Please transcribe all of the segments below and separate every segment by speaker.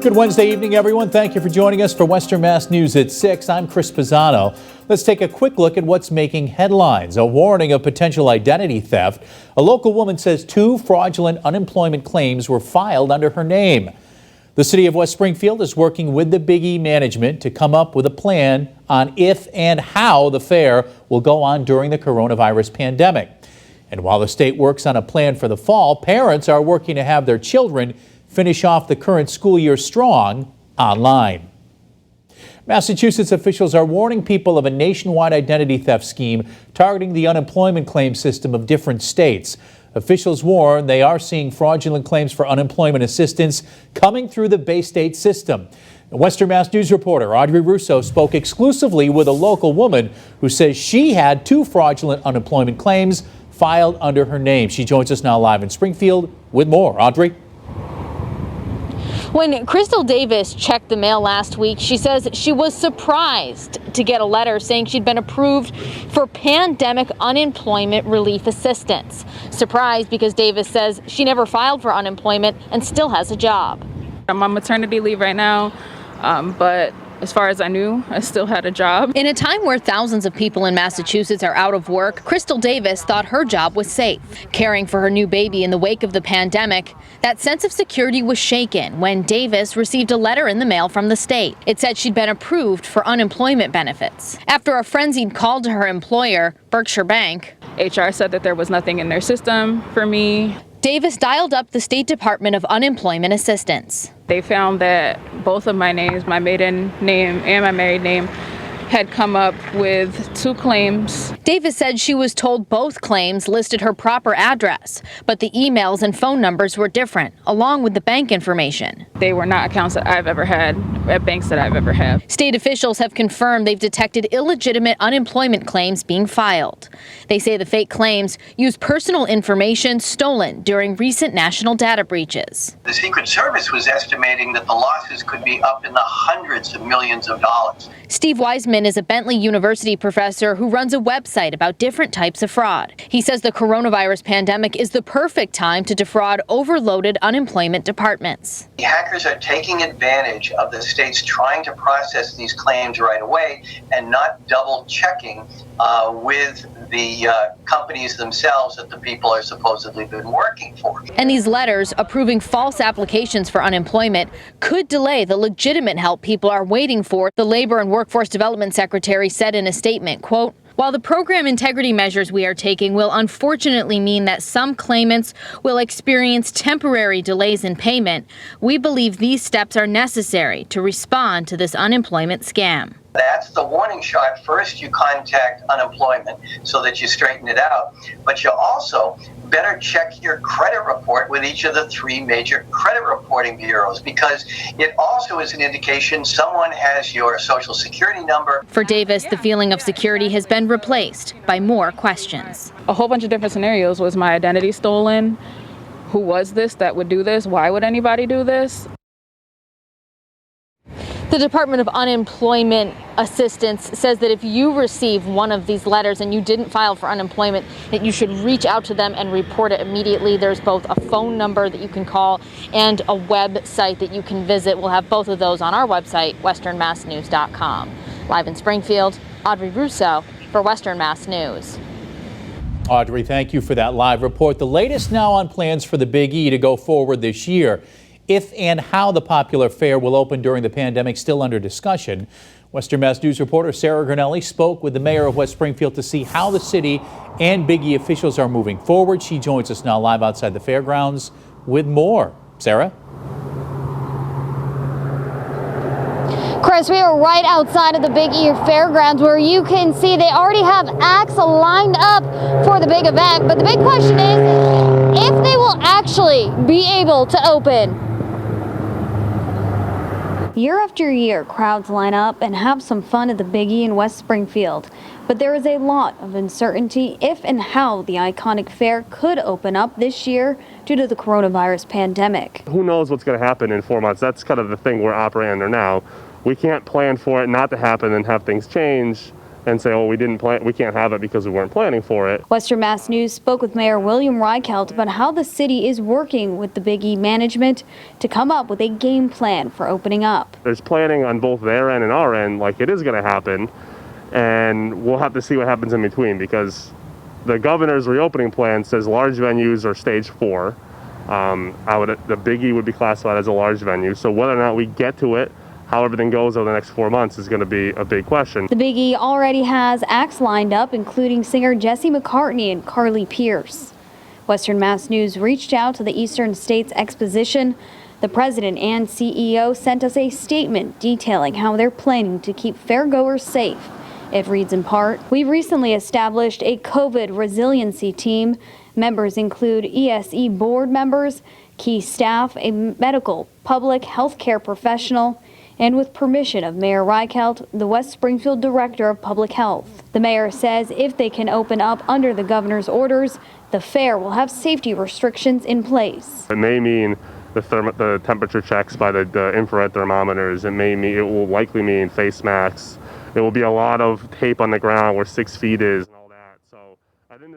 Speaker 1: Good Wednesday evening, everyone. Thank you for joining us for Western Mass News at 6. I'm Chris Pisano. Let's take a quick look at what's making headlines. A warning of potential identity theft. A local woman says 2 fraudulent unemployment claims were filed under her name. The city of West Springfield is working with the Big E management to come up with a plan on if and how the fair will go on during the coronavirus pandemic. And while the state works on a plan for the fall, parents are working to have their children finish off the current school year strong online. Massachusetts officials are warning people of a nationwide identity theft scheme targeting the unemployment claim system of different states. Officials warn they are seeing fraudulent claims for unemployment assistance coming through the Bay State system. Western Mass News reporter Audrey Russo spoke exclusively with a local woman who says she had 2 fraudulent unemployment claims filed under her name. She joins us now live in Springfield with more. Audrey?
Speaker 2: When Crystal Davis checked the mail last week, she says she was surprised to get a letter saying she'd been approved for pandemic unemployment relief assistance. Surprised because Davis says she never filed for unemployment and still has a job.
Speaker 3: I'm on maternity leave right now, but as far as I knew, I still had a job.
Speaker 2: In a time where thousands of people in Massachusetts are out of work, Crystal Davis thought her job was safe. Caring for her new baby in the wake of the pandemic, that sense of security was shaken when Davis received a letter in the mail from the state. It said she'd been approved for unemployment benefits. After a frenzied call to her employer, Berkshire Bank,
Speaker 3: HR said that there was nothing in their system for me.
Speaker 2: Davis dialed up the State Department of Unemployment Assistance.
Speaker 3: They found that both of my names, my maiden name and my married name, had come up with 2 claims.
Speaker 2: Davis said she was told both claims listed her proper address, but the emails and phone numbers were different, along with the bank information.
Speaker 3: They were not accounts that I've ever had at banks that I've ever had.
Speaker 2: State officials have confirmed they've detected illegitimate unemployment claims being filed. They say the fake claims use personal information stolen during recent national data breaches.
Speaker 4: The Secret Service was estimating that the losses could be up in the hundreds of millions of dollars.
Speaker 2: Steve Wiseman is a Bentley University professor who runs a website about different types of fraud. He says the coronavirus pandemic is the perfect time to defraud overloaded unemployment departments.
Speaker 4: The hackers are taking advantage of the states trying to process these claims right away and not double checking with the companies themselves that the people are supposedly been working for.
Speaker 2: And these letters approving false applications for unemployment could delay the legitimate help people are waiting for. The Labor and Workforce Development Secretary said in a statement, quote, "While the program integrity measures we are taking will unfortunately mean that some claimants will experience temporary delays in payment, we believe these steps are necessary to respond to this unemployment scam."
Speaker 4: That's the warning shot. First, you contact unemployment so that you straighten it out. But you also better check your credit report with each of the 3 major credit reporting bureaus, because it also is an indication someone has your social security number.
Speaker 2: For Davis, the feeling of security has been replaced by more questions.
Speaker 3: A whole bunch of different scenarios. Was my identity stolen? Who was this that would do this? Why would anybody do this?
Speaker 2: The Department of Unemployment Assistance says that if you receive one of these letters and you didn't file for unemployment, that you should reach out to them and report it immediately. There's both a phone number that you can call and a website that you can visit. We'll have both of those on our website, westernmassnews.com. Live in Springfield, Audrey Russo for Western Mass News.
Speaker 1: Audrey, thank you for that live report. The latest now on plans for the Big E to go forward this year. If and how the popular fair will open during the pandemic still under discussion. Western Mass News reporter Sarah Guernelli spoke with the mayor of West Springfield to see how the city and Big E officials are moving forward. She joins us now live outside the fairgrounds with more. Sarah?
Speaker 5: Chris, we are right outside of the Big E Fairgrounds, where you can see they already have acts lined up for the big event. But the big question is if they will actually be able to open. Year after year, crowds line up and have some fun at the Big E in West Springfield. But there is a lot of uncertainty if and how the iconic fair could open up this year due to the coronavirus pandemic.
Speaker 6: Who knows what's going to happen in 4 months? That's kind of the thing we're operating under now. We can't plan for it not to happen and have things change and say, oh, we can't have it because we weren't planning for it.
Speaker 5: Western Mass News spoke with Mayor William REICHELT about how the city is working with the Big E management to come up with a game plan for opening up.
Speaker 6: There's planning on both their end and our end, like it is going to happen, and we'll have to see what happens in between, because the governor's reopening plan says large venues are stage 4. The Big E would be classified as a large venue, so whether or not we get to it, how everything goes over the next 4 months is going to be a big question.
Speaker 5: The Big E already has acts lined up, including singer Jesse McCartney and Carly Pierce. Western Mass News reached out to the Eastern States Exposition. The president and CEO sent us a statement detailing how they're planning to keep fairgoers safe. It reads in part, "We recently established a COVID resiliency team. Members include ESE board members, key staff, a medical, public health care professional, and with permission of Mayor REICHELT, the West Springfield Director of Public Health." The mayor says if they can open up under the governor's orders, the fair will have safety restrictions in place.
Speaker 6: It may mean the temperature checks by the infrared thermometers. It will likely mean face masks. It will be a lot of tape on the ground where 6 feet is and all that. So I think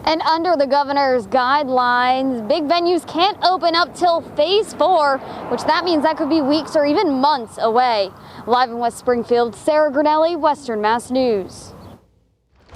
Speaker 5: And under the governor's guidelines, big venues can't open up till phase 4, which that means that could be weeks or even months away. Live in West Springfield, Sarah Guernelli, Western Mass News.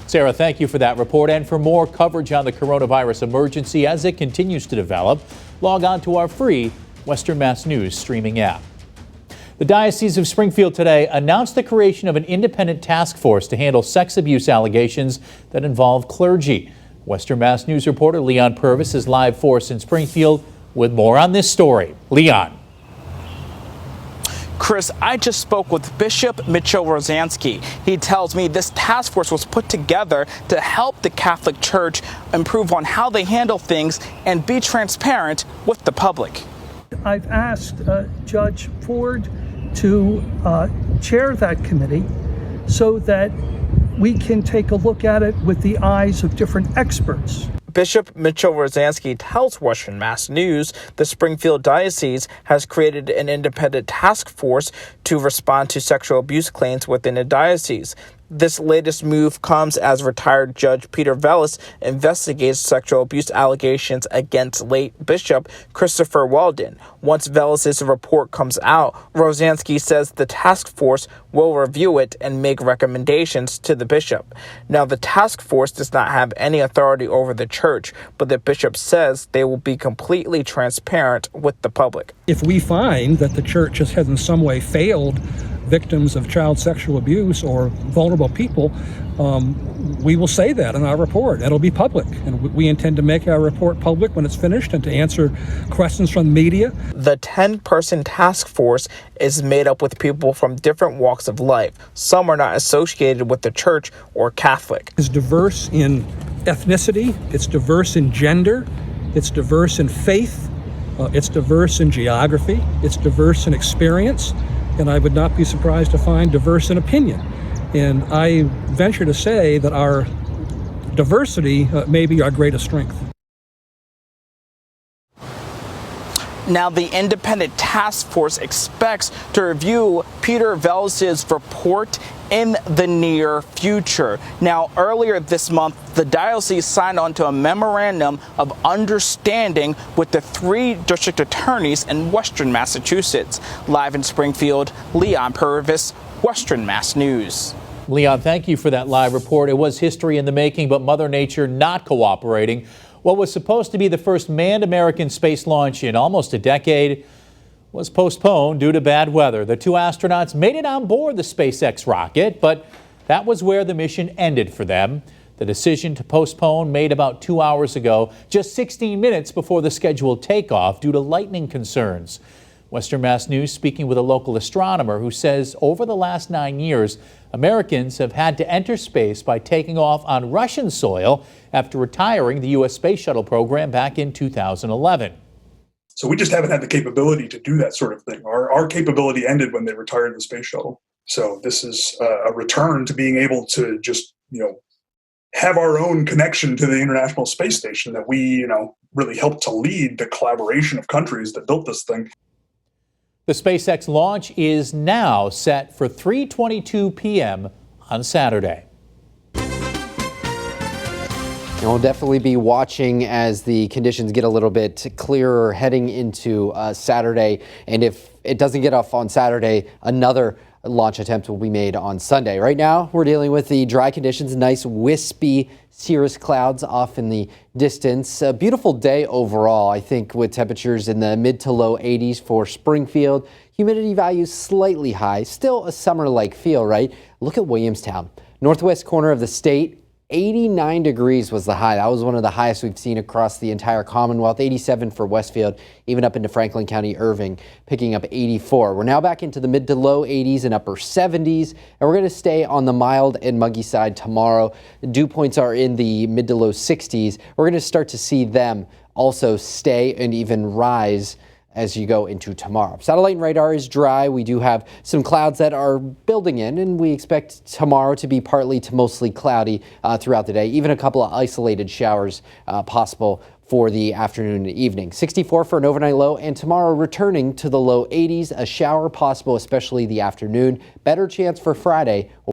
Speaker 1: Sarah, thank you for that report. And for more coverage on the coronavirus emergency as it continues to develop, log on to our free Western Mass News streaming app. The Diocese of Springfield today announced the creation of an independent task force to handle sex abuse allegations that involve clergy. Western Mass News reporter Leon Purvis is live for us in Springfield with more on this story. Leon.
Speaker 7: Chris, I just spoke with Bishop Mitchell ROZANSKI. He tells me this task force was put together to help the Catholic Church improve on how they handle things and be transparent with the public.
Speaker 8: I've asked Judge Ford to chair that committee so that we can take a look at it with the eyes of different experts.
Speaker 7: Bishop Mitchell ROZANSKI tells Western Mass News the Springfield Diocese has created an independent task force to respond to sexual abuse claims within the diocese. This latest move comes as retired Judge Peter Vellis investigates sexual abuse allegations against late Bishop Christopher Walden. Once Vellis's report comes out, ROZANSKI says the task force will review it and make recommendations to the bishop. Now, the task force does not have any authority over the church, but the bishop says they will be completely transparent with the public.
Speaker 8: If we find that the church has in some way failed victims of child sexual abuse or vulnerable people, we will say that in our report. It'll be public, and we intend to make our report public when it's finished and to answer questions from the media.
Speaker 7: The 10-person task force is made up with people from different walks of life. Some are not associated with the church or Catholic.
Speaker 8: It's diverse in ethnicity, it's diverse in gender, it's diverse in faith, it's diverse in geography, it's diverse in experience, and I would not be surprised to find diverse in opinion. And I venture to say that our diversity may be our greatest strength.
Speaker 7: Now, the independent task force expects to review Peter Vellis's report in the near future. Now, earlier this month, the diocese signed on to a memorandum of understanding with the 3 district attorneys in Western Massachusetts. Live in Springfield, Leon Purvis, Western Mass News.
Speaker 1: Leon, thank you for that live report. It was history in the making, but Mother Nature not cooperating. What was supposed to be the first manned American space launch in almost a decade was postponed due to bad weather. The 2 astronauts made it on board the SPACEX rocket, but that was where the mission ended for them. The decision to postpone made about 2 hours ago, just 16 minutes before the scheduled takeoff due to lightning concerns. Western Mass News speaking with a local astronomer who says over the last 9 years, Americans have had to enter space by taking off on Russian soil after retiring the U.S. space shuttle program back in 2011.
Speaker 9: So we just haven't had the capability to do that sort of thing. Our capability ended when they retired the space shuttle. So this is a return to being able to just, have our own connection to the International Space Station that we, really helped to lead the collaboration of countries that built this thing.
Speaker 1: The SpaceX launch is now set for 3:22 p.m. on Saturday.
Speaker 10: And we'll definitely be watching as the conditions get a little bit clearer heading into Saturday. And if it doesn't get off on Saturday, another launch attempt will be made on Sunday. Right now, we're dealing with the dry conditions, nice wispy cirrus clouds off in the distance. A beautiful day overall, I think, with temperatures in the mid to low 80s for Springfield. Humidity values slightly high, still a summer-like feel, right? Look at Williamstown, northwest corner of the state. 89 degrees was the high. That was one of the highest we've seen across the entire Commonwealth. 87 for Westfield, even up into Franklin County, Irving, picking up 84. We're now back into the mid to low 80s and upper 70s, and we're going to stay on the mild and muggy side tomorrow. Dew points are in the mid to low 60s. We're going to start to see them also stay and even rise as you go into tomorrow. Satellite and radar is dry. We do have some clouds that are building in, and we expect tomorrow to be partly to mostly cloudy throughout the day. Even a couple of isolated showers possible for the afternoon and evening. 64 for an overnight low, and tomorrow returning to the low 80s. A shower possible, especially the afternoon. Better chance for Friday.